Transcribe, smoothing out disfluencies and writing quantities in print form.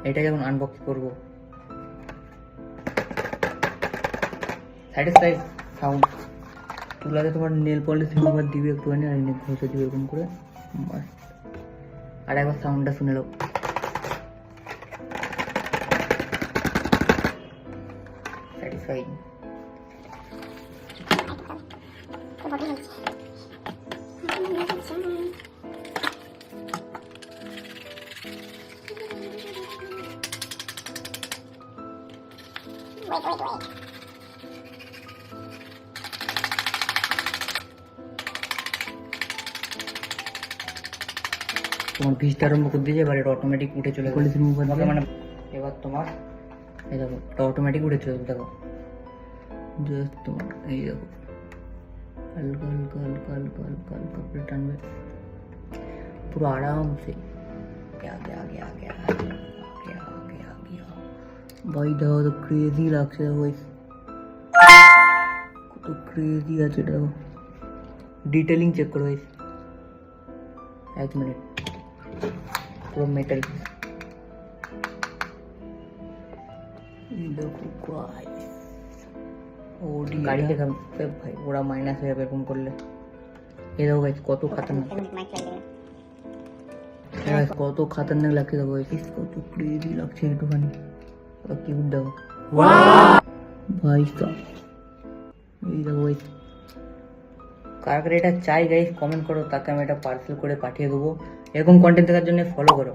এটা যখন আনবক্স করবো স্যাটিসফাই সাউন্ড তুলাতে তোমার নেল পলিশ রিমুভার দিবে একটুখানি আর এনে ঘষে দিবে এরকম করে বাস। আর একবার সাউন্ডটা শুনে নাও। স্যাটিসফাইং। Wait. তোমার ভিজটা আরম্ভ করে দিয়েছে, এবার এটা অটোমেটিক উঠে চলে পলিশ রিমুভার হবে মানে এবার তোমার এই দেখো এটা অটোমেটিক উঠে চলে দেখো জাস্ট তোমার এই দেখো হালকা হালকা হালকা হালকা হালকা হালকা করে টানবে পুরো आराम से आ गया भाई देखो तो क्रेजी লাগছে ভাই কত ক্রেজি আছে দেখো ডিটেইলিং চেক করো ভাই এক মিনিট পুরো মেটাল দেখো গাইস ওডি গাড়িতে ভাই ওরা মাইনাস হয়ে যাবে এরকম করলে এই দেখো গাইস কত খতরনাক কত খতরনাক লাগছে দেখো গাইস কত ক্রেজি লাগছে একটুখানি और क्यूट देखो भाई साहब এই দেখো গাইস কার কার এটা চাই গাইস কমেন্ট করো তাকে আমি এটা পার্সেল করে পাঠিয়ে দেবো এরকম কন্টেন্ট দেখার জন্য ফলো করো।